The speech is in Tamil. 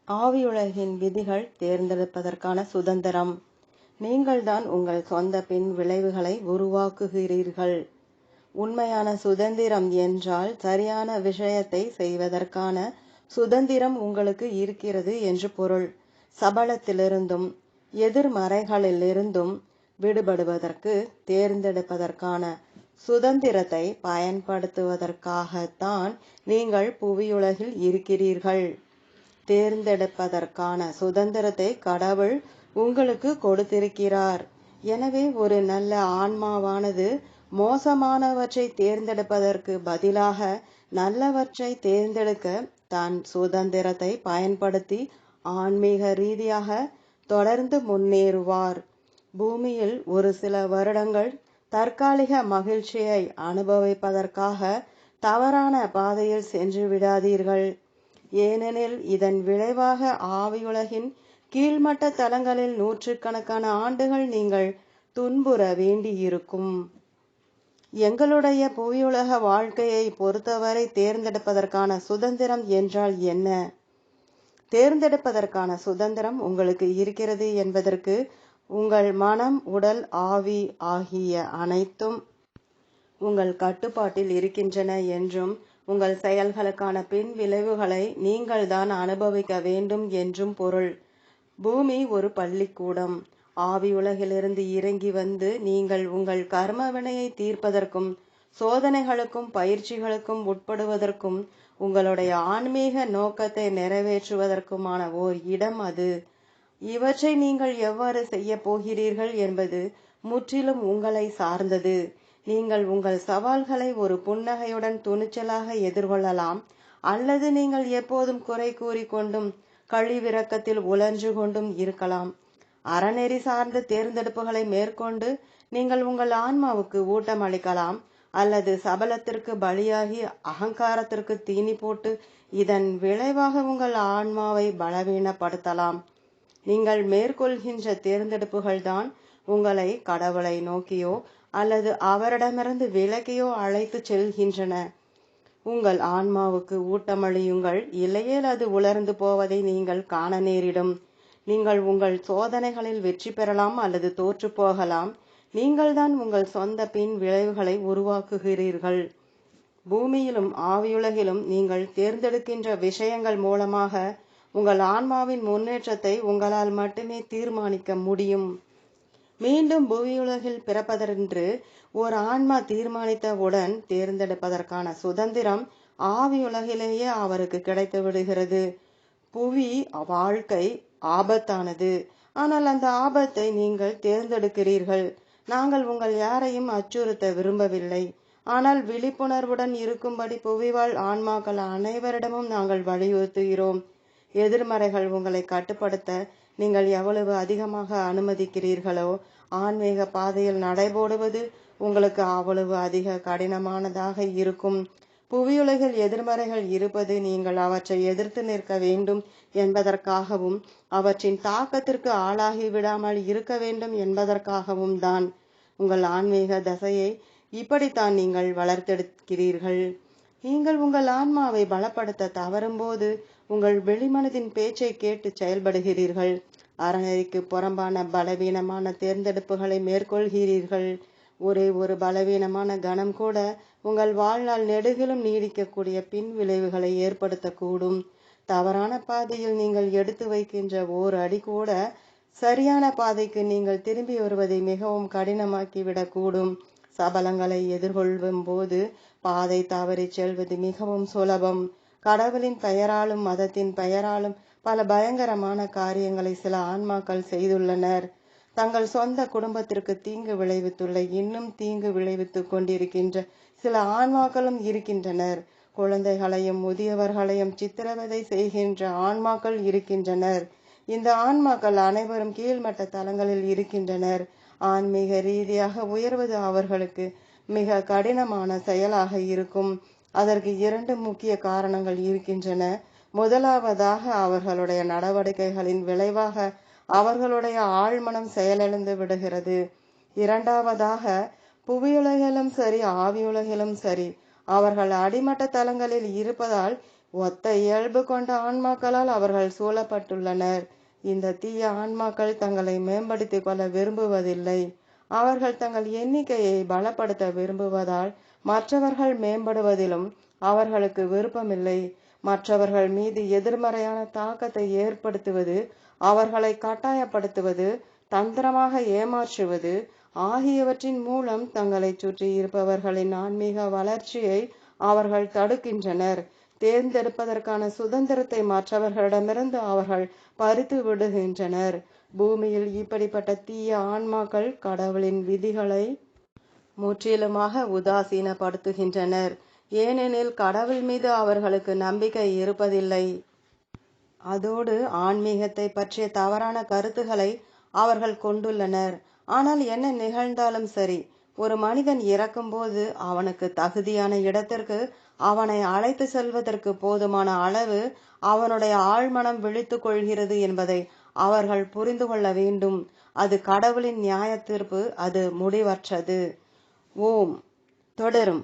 ஆவியுலகின் விதிகள் தேர்ந்தெடுப்பதற்கான சுதந்திரம். நீங்கள்தான் உங்கள் சொந்த பின் விளைவுகளை உருவாக்குகிறீர்கள். உண்மையான சுதந்திரம் என்றால் சரியான விஷயத்தை செய்வதற்கான சுதந்திரம் உங்களுக்கு இருக்கிறது என்று பொருள். சபலத்திலிருந்தும் எதிர்மறைகளிலிருந்தும் விடுபடுவதற்கு தேர்ந்தெடுப்பதற்கான சுதந்திரத்தை பயன்படுத்துவதற்காகத்தான் நீங்கள் புவியுலகில் இருக்கிறீர்கள். தேர்ந்தெடுப்பதற்கான சுதந்திரத்தை கடவுள் உங்களுக்கு கொடுத்திருக்கிறார். எனவே ஒரு நல்ல ஆன்மாவானது மோசமானவற்றை தேர்ந்தெடுப்பதற்கு பதிலாக நல்லவற்றை தேர்ந்தெடுக்க தன் சுதந்திரத்தை பயன்படுத்தி ஆன்மீக ரீதியாக தொடர்ந்து முன்னேறுவார். பூமியில் ஒரு சில வருடங்கள் தற்காலிக மகிழ்ச்சியை அனுபவிப்பதற்காக தவறான பாதையில் சென்று விடாதீர்கள். ஏனெனில் இதன் விளைவாக ஆவியுலகின் கீழ்மட்ட தலங்களில் நூற்றுக்கணக்கான ஆண்டுகள் நீங்கள் துன்புற வேண்டியிருக்கும். எங்களுடைய புவியுலக வாழ்க்கையை பொறுத்தவரை தேர்ந்தெடுப்பதற்கான சுதந்திரம் என்றால் என்ன? தேர்ந்தெடுப்பதற்கான சுதந்திரம் உங்களுக்கு இருக்கிறது என்பதற்கு உங்கள் மனம், உடல், ஆவி ஆகிய அனைத்தும் உங்கள் கட்டுப்பாட்டில் இருக்கின்றன என்றும் உங்கள் செயல்களுக்கான பின் விளைவுகளை நீங்கள் தான் அனுபவிக்க வேண்டும் என்றும் பொருள். பூமி ஒரு பள்ளிக்கூடம். ஆவி உலகிலிருந்து இறங்கி வந்து நீங்கள் உங்கள் கர்ம வினையை தீர்ப்பதற்கும் சோதனைகளுக்கும் பயிற்சிகளுக்கும் உட்படுவதற்கும் உங்களுடைய ஆன்மீக நோக்கத்தை நிறைவேற்றுவதற்குமான ஓர் இடம் அது. இவற்றை நீங்கள் எவ்வாறு செய்ய போகிறீர்கள் என்பது முற்றிலும் உங்களை சார்ந்தது. நீங்கள் உங்கள் சவால்களை ஒரு புன்னகையுடன் துணிச்சலாக எதிர்கொள்ளலாம், அல்லது நீங்கள் எப்போதும் குறை கூறிக்கொண்டும் கழிவிறக்கத்தில் உழன்று கொண்டும் இருக்கலாம். அறநெறி சார்ந்த தேர்ந்தெடுப்புகளை மேற்கொண்டு நீங்கள் உங்கள் ஆன்மாவுக்கு ஊட்டம் அளிக்கலாம், அல்லது சபலத்திற்கு பலியாகி அகங்காரத்திற்கு தீனி போட்டு இதன் விளைவாக உங்கள் ஆன்மாவை பலவீனப்படுத்தலாம். நீங்கள் மேற்கொள்கின்ற தேர்ந்தெடுப்புகள்தான் உங்களை கடவுளை நோக்கியோ அல்லது அவரிடமிருந்து விலகியோ அழைத்து செல்கின்றன. உங்கள் ஆன்மாவுக்கு ஊட்டமளியுங்கள், இல்லையேல் அது உலர்ந்து போவதை நீங்கள் காண நேரிடும். நீங்கள் உங்கள் சோதனைகளில் வெற்றி பெறலாம் அல்லது தோற்று போகலாம். நீங்கள்தான் உங்கள் சொந்த பின் விளைவுகளை உருவாக்குகிறீர்கள். பூமியிலும் ஆவியுலகிலும் நீங்கள் தேர்ந்தெடுக்கின்ற விஷயங்கள் மூலமாக உங்கள் ஆன்மாவின் முன்னேற்றத்தை உங்களால் மட்டுமே தீர்மானிக்க முடியும். மீண்டும் புவியுலகில் பிறப்பதென்று ஒரு ஆன்மா தீர்மானித்தவுடன் தேர்ந்தெடுப்பதற்கான சுதந்திரம் ஆவியுலகிலேயே அவருக்கு கிடைத்து விடுகிறது. புவி வாழ்க்கை ஆபத்தானது, ஆனால் அந்த ஆபத்தை நீங்கள் தேர்ந்தெடுக்கிறீர்கள். நாங்கள் உங்கள் யாரையும் அச்சுறுத்த விரும்பவில்லை, ஆனால் விழிப்புணர்வுடன் இருக்கும்படி புவிவாழ் ஆன்மாக்கள் அனைவரிடமும் நாங்கள் வலியுறுத்துகிறோம். எதிர்மறைகள் உங்களை கட்டுப்படுத்த நீங்கள் எவ்வளவு அதிகமாக அனுமதிக்கிறீர்களோ ஆன்மீக பாதையில் நடைபோடுவது உங்களுக்கு அவ்வளவு அதிக கடினமானதாக இருக்கும். புவியுலகில் எதிர்மறைகள் இருப்பது நீங்கள் அவற்றை எதிர்த்து நிற்க வேண்டும் என்பதற்காகவும் அவற்றின் தாக்கத்திற்கு ஆளாகி விடாமல் இருக்க வேண்டும் என்பதற்காகவும் தான். உங்கள் ஆன்மீக தசையை இப்படித்தான் நீங்கள் வளர்த்தெடுக்கிறீர்கள். நீங்கள் உங்கள் ஆன்மாவை பலப்படுத்த தவறும்போது உங்கள் வெளிமனதின் பேச்சை கேட்டு செயல்படுகிறீர்கள். அறநெறிக்கு புறம்பான பலவீனமான தேர்ந்தெடுப்புகளை மேற்கொள்கிறீர்கள். ஒரே ஒரு பலவீனமான கணம் கூட உங்கள் வாழ்நாள் நெடுகிலும் நீடிக்கக்கூடிய பின் விளைவுகளை ஏற்படுத்தக்கூடும். தவறான பாதையில் நீங்கள் எடுத்து வைக்கின்ற ஓர் அடி கூட சரியான பாதைக்கு நீங்கள் திரும்பி வருவதை மிகவும் கடினமாக்கிவிடக்கூடும். சபலங்களை எதிர்கொள்ளும் போது பாதை தவறி செல்வது மிகவும் சுலபம். கடவுளின் பெயராலும் மதத்தின் பெயராலும் பல பயங்கரமான காரியங்களை சில ஆன்மாக்கள் செய்துள்ளனர். தங்கள் சொந்த குடும்பத்திற்கு தீங்கு விளைவித்துள்ள இன்னும் தீங்கு விளைவித்து கொண்டிருக்கின்ற சில ஆன்மாக்களும் இருக்கின்றனர். குழந்தைகளையும் முதியவர்களையும் சித்திரவதை செய்கின்ற ஆன்மாக்கள் இருக்கின்றனர். இந்த ஆன்மாக்கள் அனைவரும் கீழ்மட்ட தலங்களில் இருக்கின்றனர். ஆன்மீக ரீதியாக உயர்வது அவர்களுக்கு மிக கடினமான செயலாக இருக்கும். அதற்கு 2 முக்கிய காரணங்கள் இருக்கின்றன. முதலாவதாக, அவர்களுடைய நடவடிக்கைகளின் விளைவாக அவர்களுடைய ஆழ்மனம் செயலிழந்து விடுகிறது. இரண்டாவதாக, புவியுலகிலும் சரி ஆவியுலகிலும் சரி அவர்கள் அடிமட்ட தலங்களில் இருப்பதால் ஒத்த இயல்பு கொண்ட ஆன்மாக்களால் அவர்கள் சூழப்பட்டுள்ளனர். இந்த தீய ஆன்மாக்கள் தங்களை மேம்படுத்திக் கொள்ள விரும்புவதில்லை. அவர்கள் தங்கள் எண்ணிக்கையை பலப்படுத்த விரும்புவதால் மற்றவர்கள் மேம்படுவதிலும் அவர்களுக்கு விருப்பமில்லை. மற்றவர்கள் மீது எதிர்மறையான தாக்கத்தை ஏற்படுத்துவது, அவர்களை கட்டாயப்படுத்துவது, தந்திரமாக ஏமாற்றுவது ஆகியவற்றின் மூலம் தங்களை சுற்றி இருப்பவர்களின் ஆன்மீக வளர்ச்சியை அவர்கள் தடுக்கின்றனர். தேர்ந்தெடுப்பதற்கான சுதந்திரத்தை மற்றவர்களிடமிருந்து அவர்கள் பறித்து விடுகின்றனர். பூமியில் இப்படிப்பட்ட தீய ஆன்மாக்கள் கடவுளின் விதிகளை முற்றிலுமாக உதாசீனப்படுத்துகின்றனர். ஏனெனில் கடவுள் மீது அவர்களுக்கு நம்பிக்கை இருப்பதில்லை. அதோடு ஆன்மீகத்தை பற்றிய தவறான கருத்துக்களை அவர்கள் கொண்டுள்ளனர். ஆனால் என்ன நிகழ்ந்தாலும் சரி, ஒரு மனிதன் இறக்கும்போது அவனுக்கு தகுதியான இடத்திற்கு அவனை அழைத்து செல்வதற்கு போதுமான அளவு அவனுடைய ஆழ்மனம் விழித்து கொள்கிறது என்பதை அவர்கள் புரிந்து கொள்ள வேண்டும். அது கடவுளின் நியாய தீர்ப்பு. அது முடிவற்றது. ஓம். தொடரும்.